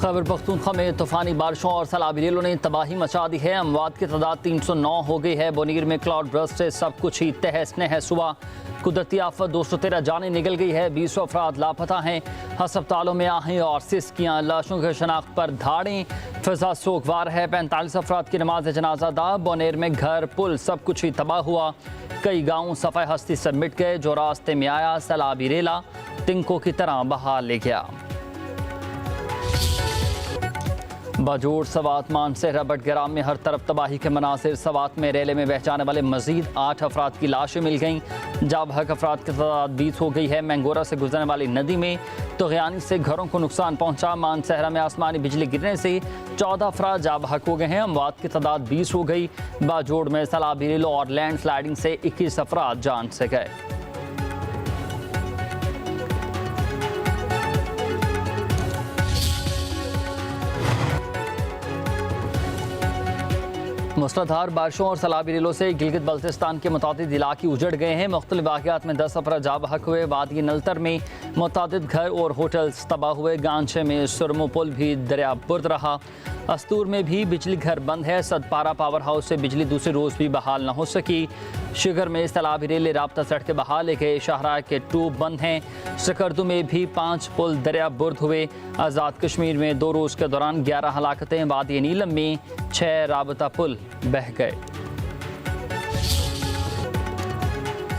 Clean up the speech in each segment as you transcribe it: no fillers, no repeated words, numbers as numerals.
खैबर पख्तूनख्वा में तूफानी बारिशों और सैलाबीलों ने तबाही मचा दी है। अमवात की तादाद 309 हो गई है। बोनीर में क्लाउड बर्स्ट से सब कुछ ही तहस नहस हुआ। कुदरती आफत 213 जानें निकल गई है। 20 अफराद लापता हैं। अस्पतालों में आहें और सिस्कियाँ, लाशों की शनाख्त पर धाड़ें। फिजा सोगवार है। 45 अफराद की नमाज जनाजा अदा। बोनेर में घर पुल सब कुछ ही तबाह हुआ। कई गाँव सफ़ाई हस्ती से मिट गए। जो रास्ते में आया सैलाबी रेला तिनकों की तरह बहा ले गया। बाजोड़, सवात, मानसहरा, बटग्राम में हर तरफ तबाही के मनासिर। सवात में रेले में बह जाने वाले मजीद 8 अफराद की लाशें मिल गईं। जाबहक अफराद की तादाद 20 हो गई है। मैंगोरा से गुजरने वाली नदी में तुग़यानी से घरों को नुकसान पहुंचा। मानसहरा में आसमानी बिजली गिरने से 14 अफराद जाबहक हो गए हैं। अमवात की तादाद 20 हो गई। बाजोड़ में सैलाबी रेलों और लैंड स्लाइडिंग से 21 अफराद जान से गए। मूसलाधार बारिशों और सैलाबी रेलों से गिलगित बल्तिस्तान के मुतादिद इलाके उजड़ गए हैं। मुख्तलिफ वाक़यात में 10 अफराद जाबहक हुए। वादी नलतर में मुतादिद घर और होटल्स तबाह हुए। गांचे में सुरमो पुल भी दरिया बुर्द रहा। अस्तूर में भी बिजली घर बंद है। सदपारा पावर हाउस से बिजली दूसरे रोज़ भी बहाल न हो सकी। शिगर में सैलाबी रेले राब्ता सड़कें बहाल है गए। शाहरा के ट्यूब बंद हैं। सकर्दू में भी 5 पुल दरिया बुर्द हुए। आज़ाद कश्मीर में 2 रोज़ के दौरान 11 हलाकतें। वादी नीलम में 6 राबता पुल बह गए।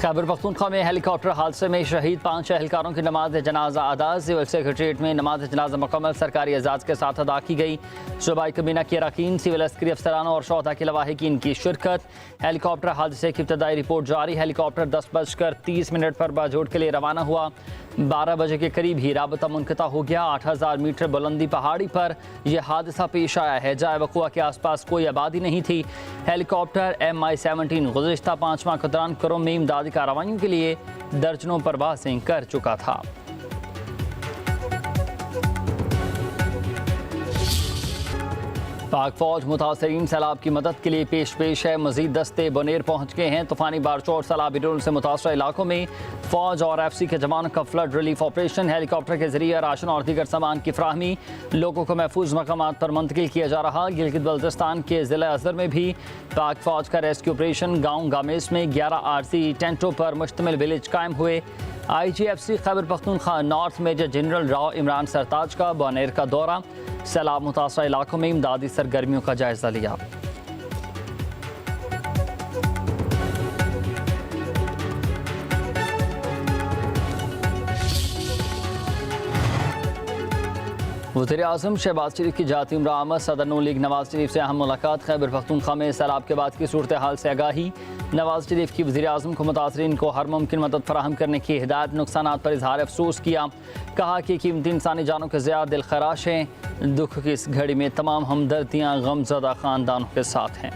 खैबर पख्तूनख्वा में हेलीकॉप्टर हादसे में शहीद 5 एहलकारों की नमाज जनाजा अदा। सिविल सेक्रेटरीट में नमाज जनाजा मुकम्मल सरकारी एजाज़ के साथ अदा की गई। सूबाई कबीना के अरकान, सिविल अस्करी अफसरान और शोहदा के लवाहिकीन की शिरकत। हेलीकॉप्टर हादसे की इब्तदाई रिपोर्ट जारी। हेलीकॉप्टर 10:30 पर बाजोड़ के लिए रवाना हुआ। 12 बजे के करीब ही राबता मुनक़ता हो गया। 8000 मीटर बुलंदी पहाड़ी पर यह हादसा पेश आया है। जाए वक़ुआ के आसपास कोई आबादी नहीं थी। हेलीकॉप्टर MI-17 गुज़िश्ता 5 माह के दौरान करों में इमदादी कार्रवाइयों के लिए दर्जनों परवाज़ें कर चुका था। पाक फौज मुतासरीन सैलाब की मदद के लिए पेश है। मजीद दस्ते बोनेर पहुंच गए हैं। तूफानी बारिशों और सैलाबी रेलों से मुतासर इलाकों में फौज और FC के जवानों का फ्लड रिलीफ ऑपरेशन। हेलीकॉप्टर के जरिए राशन और दीगर सामान की फ्राहमी। लोगों को महफूज मकामात पर मुंतकिल किया जा रहा। गिलगित बल्तिस्तान के ज़िला अज़हर में भी पाक फौज का रेस्क्यू ऑपरेशन। गाँव गामेस में 11 आरसी टेंटों पर मुश्तमिल विलेज कायम हुए। IGFC Khyber Pakhtunkhwa north major general Rao Imran Sartaj का बोनेर का दौरा। सैलाब मुतासर इलाकों में इमदादी सरगर्मियों का जायजा लिया। वज़ीर-ए-आज़म शहबाज शरीफ की जाती उम्र आमद। सदर नून लीग नवाज शरीफ से अहम मुलाकात। खैबर पख्तूनख्वा में सैलाब के बाद की सूरत हाल से आगाही। नवाज शरीफ की वज़ीर-ए-आज़म को मुतासरीन को हर मुमकिन मदद फराहम करने की हिदायत। नुकसानात पर इजहार अफसोस किया। कहा कि कीमती इंसानी जानों के ज़िया दिल खराश हैं। दुख की इस घड़ी में तमाम हमदर्दियाँ गमज़दा ख़ानदानों के साथ हैं।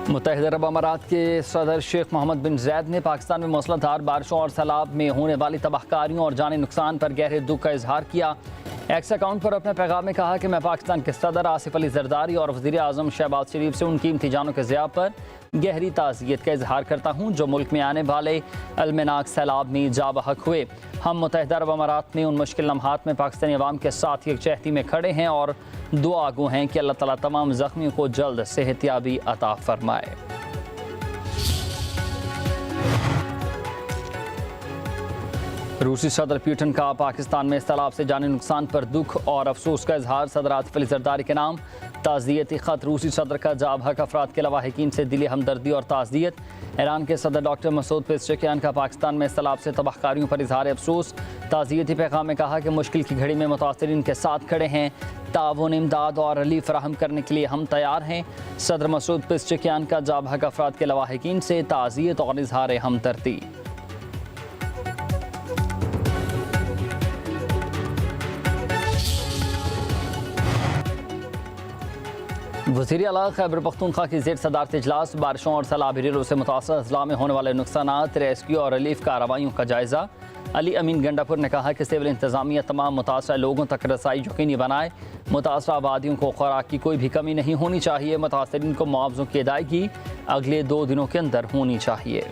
मुत्तहिदा अरब अमारात के सदर शेख मोहम्मद बिन ज़ैद ने पाकिस्तान में मूसलाधार बारिशों और सैलाब में होने वाली तबाहकारियों और जानी नुकसान पर गहरे दुख का इजहार किया। एक्स अकाउंट पर अपने पैगाम में कहा कि मैं पाकिस्तान के सदर आसिफ अली जरदारी और वज़ीर-ए-आज़म शहबाज शरीफ से उन कीमती जानों के ज़िया पर गहरी ताज़ियत का इजहार करता हूँ जो मुल्क में आने वाले अलमनाक सैलाब में जाबहक हुए। हम मुत्तहिदा अरब अमारात में उन मुश्किल लम्हात में पाकिस्तानी अवाम के साथ यकजहती में खड़े हैं और दुआ गो हैं कि अल्लाह ताला तमाम ज़ख्मियों को जल्द सेहतियाबी अता फरमाए। रूसी सदर पुतिन का पाकिस्तान में सैलाब से जानी नुकसान पर दुख और अफसोस का इजहार। सदर आसिफ अली जरदारी के नाम ताज़ियती ख़त। रूसी सदर का जाबहक अफराद के लवाहिकीन से दिली हमदर्दी और ताज़ियत। ईरान के सदर डॉक्टर मसूद पेज़ेशकियान का पाकिस्तान में सैलाब से तबाहकारियों पर इजहार अफसोस। ताज़ियती पैगाम में कहा कि मुश्किल की घड़ी में मुतासरीन के साथ खड़े हैं। ताउन, इमदाद और रिलीफ फराहम करने के लिए हम तैयार हैं। सदर मसूद पेज़ेशकियान का जाबहक अफराद के लवाहिकीन से ताज़ियत और इजहार हमदर्दी। वज़ीर आला खैबर पख्तूनख्वा की ज़ेर सदारत इजलास। बारिशों और सैलाबी रेलों से मुतासर अजला में होने वाले नुकसानात, रेस्क्यू और रिलीफ कार्रवाइयों का जायज़ा। अली अमीन गंडापुर ने कहा कि सिविल इंतजामिया तमाम मुतासरा लोगों तक रसाई यकीनी बनाए। मुतासरा आबादियों को खुराक की कोई भी कमी नहीं होनी चाहिए। मुतासरीन को मुआवजों की अदायगी अगले 2 दिनों के अंदर होनी चाहिए।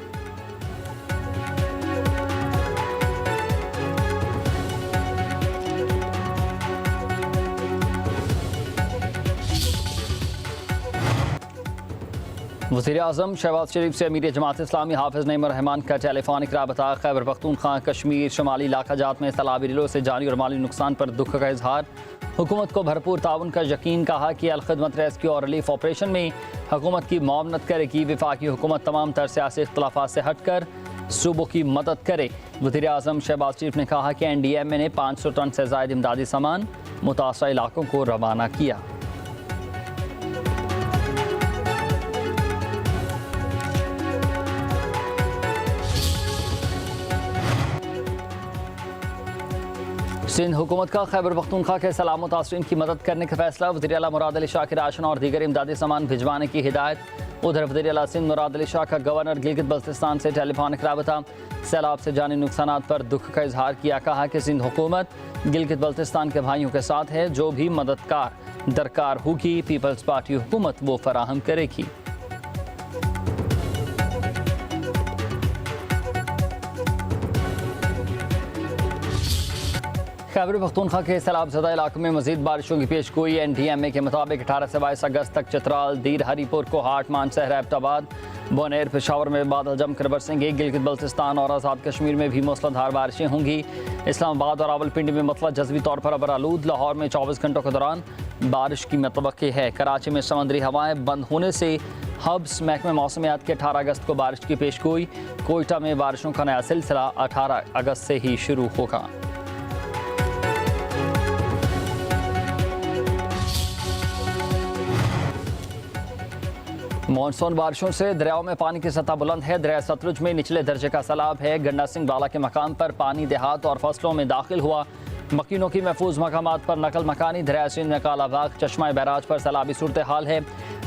वज़ीर-ए-आज़म शहबाज शरीफ से अमीर जमात इस्लामी हाफिज़ नईमुर रहमान का टेलीफोनिक राबता। खैबर पख्तूनख्वा कश्मीर शुमाली इलाका जात में सैलाबी रिलो से जानी और माली नुकसान पर दुख का इजहार। हुकूमत को भरपूर ताउन का यकीन। कहा कि अलखदमत रेस्क्यू और रिलीफ ऑपरेशन में हुकूमत की मुआवनत करेगी। वफाकी हुकूमत तमाम तर सियासी इख्तलाफात से हट कर सूबों की मदद करे। वज़ीर-ए-आज़म शहबाज शरीफ ने कहा कि NDMA ने 500 टन से ज़ायद इमदादी सामान मुतासरा इलाकों को रवाना किया। सिंध हुकूमत का खैबर पख्तूनख्वा के सलाम मुतासरीन की मदद करने का फैसला। वज़ीर आला मुराद अली शाह की राशन और दीगर इमदादी सामान भिजवाने की हिदायत। उधर वज़ीर आला सिंध मुराद अली शाह का गवर्नर गिलगित बल्तिस्तान से टेलीफोनिक राबता। सैलाब से जानी नुकसान पर दुख का इजहार किया। कहा कि सिंध हुकूमत गिलगित बल्तिस्तान के भाइयों के साथ है। जो भी मददगार दरकार होगी पीपल्स पार्टी हुकूमत वो फराहम करेगी। खैबर पख्तूनख्वा के सैलाबज़दा इलाकों में मजीद बारिशों की पेश गोई। NDMA के मुताबिक 18 से 22 अगस्त तक चित्राल, दीर, हरीपुर, कोहाट, मानसहर, एबटाबाद, बोनेर, पेशावर में बादल जमकर बरसेंगे। गिलगित बल्तिस्तान और आज़ाद कश्मीर में भी मूसलाधार बारिशें होंगी। इस्लामाबाद और रावलपिंडी में मतलब जज़वी तौर पर अबर आलूद। लाहौर में 24 घंटों के दौरान बारिश की मतवक्की है। कराची में समंदरी हवाएं बंद होने से हब्स। महकमे मौसमियात के 18 अगस्त को बारिश की पेश गोई। कोयटा में बारिशों का नया सिलसिला 18 अगस्त से ही शुरू होगा। मानसून बारिशों से दरियाओं में पानी की सतह बुलंद है। दरिया सतलुज में निचले दर्जे का सैलाब है। गंडा सिंह बाला के मकाम पर पानी देहात और फसलों में दाखिल हुआ। मकीनों की महफूज मकामात पर नकल मकानी। दरिया सिंध में कालाबाग, चश्मा बैराज पर सैलाबी सूरत हाल है।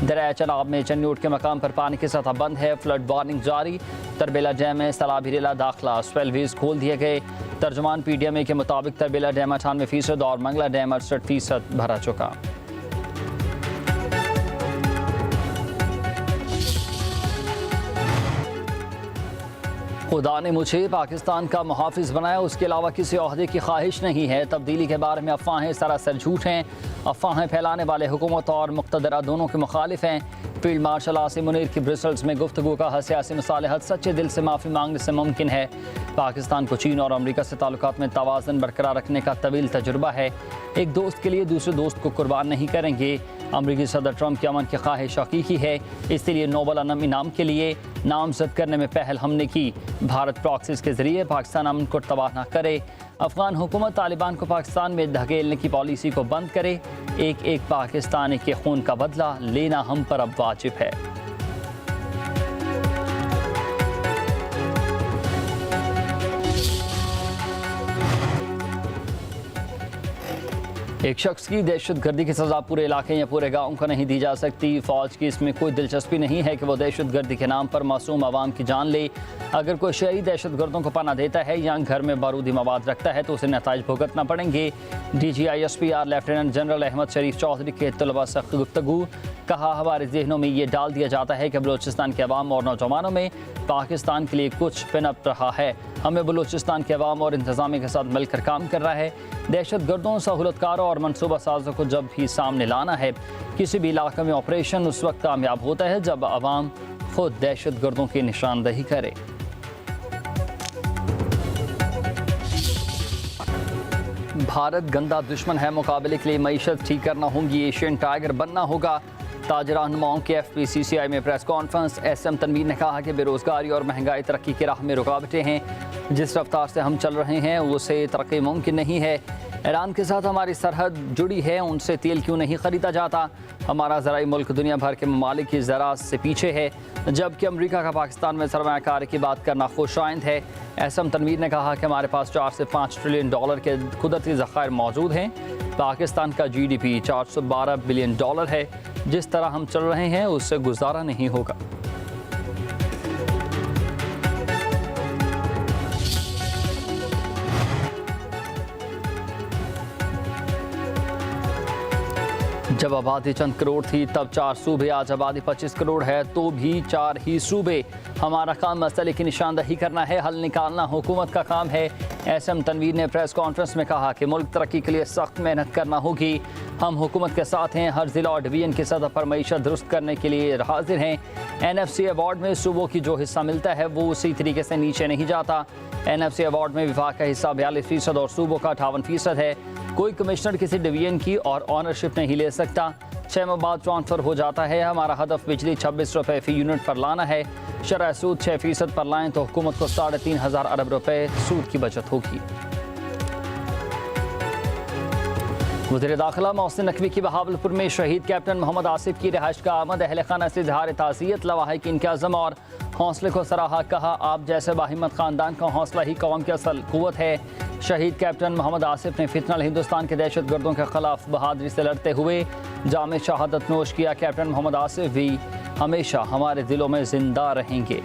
दरिया चनाब में चन्नूट के मकाम पर पानी की सतह बंद है। फ्लड वार्निंग जारी। तरबेला डैम में सैलाबी रेला दाखिला स्पेलवीज खोल दिए गए। तर्जुमान PDMA के मुताबिक तरबेला डैम 98% और मंगला डैम 68% भरा चुका। खुदा ने मुझे पाकिस्तान का मुहाफिज बनाया, उसके अलावा किसी ओहदे की ख्वाहिश नहीं है। तब्दीली के बारे में अफवाहें सरासर झूठ हैं। अफवाहें फैलाने वाले हुकूमत और मुक़्तदरा दोनों के मुखालिफ हैं। फील्ड मार्शल आसिम मुनीर की ब्रसल्स में गुफ्तगू का सियासी मसालहत सच्चे दिल से माफ़ी मांगने से मुमकिन है। पाकिस्तान को चीन और अमरीका से ताल्लुकात में तवाज़ुन बरकरार रखने का तवील तजुर्बा है। एक दोस्त के लिए दूसरे दोस्त को कुर्बान नहीं करेंगे। अमरीकी सदर ट्रंप की अमन की ख्वाहिश हकीकी है, इसलिए नोबल इनाम के लिए नामजद करने में पहल हमने की। भारत प्रॉक्सीज के जरिए पाकिस्तान अमन को तबाह न करे। अफगान हुकूमत तालिबान को पाकिस्तान में धकेलने की पॉलिसी को बंद करे। एक एक पाकिस्तानी के खून का बदला लेना हम पर अब वाजिब है। एक शख्स की दहशतगर्दी की सज़ा पूरे इलाके या पूरे गांव को नहीं दी जा सकती। फ़ौज की इसमें कोई दिलचस्पी नहीं है कि वो दहशतगर्दी के नाम पर मासूम आवाम की जान ले। अगर कोई शहरी दहशतगर्दों को पनाह देता है या घर में बारूदी मवाद रखता है तो उसे नताइज भुगतना पड़ेंगे। DGISPR लेफ्टिनेंट जनरल अहमद शरीफ चौधरी के तलबा से गुफ्तगू। कहा, हमारे जहनों में ये डाल दिया जाता है कि बलूचिस्तान के अवाम और नौजवानों में पाकिस्तान के लिए कुछ पनप रहा है। हमें बलूचिस्तान के अवाम और इंतजामिया के साथ मिलकर काम करना है। दहशतगर्दों, सहूलतकारों और मनसूबा साजों को जब भी सामने लाना है। किसी भी इलाके में ऑपरेशन उस वक्त कामयाब होता है जब अवाम खुद दहशतगर्दों की निशानदही करे। भारत गंदा दुश्मन है, मुकाबले के लिए मईशत ठीक करना होगी, एशियन टाइगर बनना होगा। ताजर रहनुमाओं की FPCCI में प्रेस कॉन्फ्रेंस। SM तनवीर ने कहा कि बेरोजगारी और महंगाई तरक्की की राह में रुकावटें हैं। जिस रफ्तार से हम चल रहे हैं उससे तरक्की मुमकिन नहीं है। ईरान के साथ हमारी सरहद जुड़ी है, उनसे तेल क्यों नहीं ख़रीदा जाता। हमारा ज़राई मुल्क दुनिया भर के ममालिक की ज़राअत से पीछे है, जबकि अमरीका का पाकिस्तान में सरमायाकारी की बात करना खुशाइंद है। SM तनवीर ने कहा कि हमारे पास 4 से 5 ट्रिलियन डॉलर के कुदरती ज़खायर मौजूद हैं। पाकिस्तान का GDP 412 बिलियन डॉलर है। जिस तरह हम चल रहे हैं उससे गुजारा नहीं होगा। जब आबादी चंद करोड़ थी तब 4 सूबे, आज आबादी 25 करोड़ है तो भी 4 ही सूबे। हमारा काम मसले की निशानदही करना है, हल निकालना हुकूमत का काम है। एसएम तनवीर ने प्रेस कॉन्फ्रेंस में कहा कि मुल्क तरक्की के लिए सख्त मेहनत करना होगी। हम हुकूमत के साथ हैं, हर जिला और डिवीजन की सतह पर मईशत दुरुस्त करने के लिए हाजिर हैं। NFC अवार्ड में सूबों की जो हिस्सा मिलता है वो उसी तरीके से नीचे नहीं जाता। NFC अवार्ड में विभाग का हिस्सा 42% और सूबों का 58% है। कोई कमिश्नर किसी डिवीजन की और ऑनरशिप नहीं ले सकता। 6 माह बाद ट्रांसफ़र हो जाता है। हमारा हदफ बिजली 26 रुपये फ़ी यूनिट पर लाना है। शरह सूद 6% पर लाएं तो हुकूमत को 3,500 अरब रुपये सूद की बचत होगी। वज़ीर दाखिला मोहसिन नकवी की बहावलपुर में शहीद कैप्टन मोहम्मद आसिफ की रिहाइश का आमद। अहल खाना से इजहार ताज़ियत, लवाहिक इनके अज़म और हौसले को सराहा। कहा, आप जैसे बाहिम्मत ख़ानदान का हौसला ही कौम की असल क़ुव्वत है। शहीद कैप्टन मोहम्मद आसिफ ने फितनल हिंदुस्तान के दहशतगर्दों के खिलाफ बहादुरी से लड़ते हुए जाम शहादत नोश किया। कैप्टन मोहम्मद आसिफ भी हमेशा हमारे दिलों में जिंदा रहेंगे।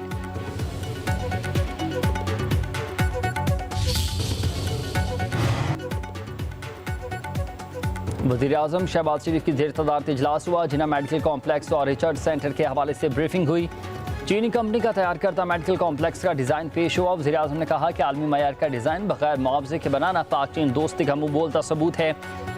वज़ीर आज़म शहबाज शरीफ की ज़ेर सदारत इजलास हुआ। जिना मेडिकल कॉम्प्लेक्स और रिसर्च सेंटर के हवाले से ब्रीफिंग हुई। चीनी कंपनी का तैयार करता मेडिकल कॉम्प्लेक्स का डिज़ाइन पेश हुआ। वज़ीर आज़म ने कहा कि आलमी मयार का डिज़ाइन बगैर मुआवजे के बनाना पाक चीन दोस्ती का मुंह बोलता सबूत है।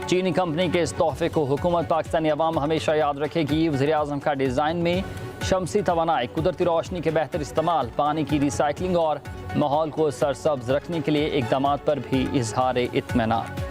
चीनी कंपनी के इस तोहफे को हुकूमत पाकिस्तानी अवाम हमेशा याद रखेगी। वज़ीर आज़म का डिज़ाइन में शमसी तवानाई, कुदरती रोशनी के बेहतर इस्तेमाल, पानी की रिसाइकलिंग और माहौल को सरसब्ज रखने के लिए इक़दाम पर भी इजहार इत्मीनान।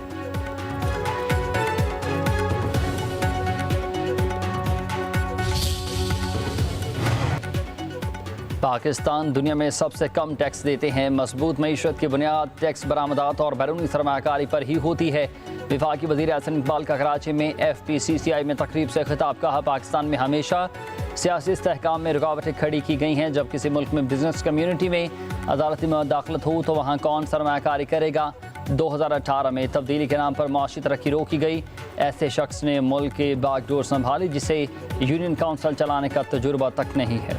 पाकिस्तान दुनिया में सबसे कम टैक्स देते हैं। मजबूत मईशत की बुनियाद टैक्स बरामदात और बैरूनी सरमायाकारी पर ही होती है। वफाकी वज़ीर एहसन इकबाल का कराची में FPCCI में तकरीब से खिताब। कहा, पाकिस्तान में हमेशा सियासी इस्तेहकाम में रुकावटें खड़ी की गई हैं। जब किसी मुल्क में बिजनेस कम्यूनिटी में अदालती मुदाखलत हो तो वहाँ कौन सरमायाकारी करेगा। 2018 में तब्दीली के नाम पर मुआशी तरक्की रोकी गई। ऐसे शख्स ने मुल्क के बागडोर संभाली जिसे यूनियन काउंसिल चलाने का तजुर्बा तक नहीं है।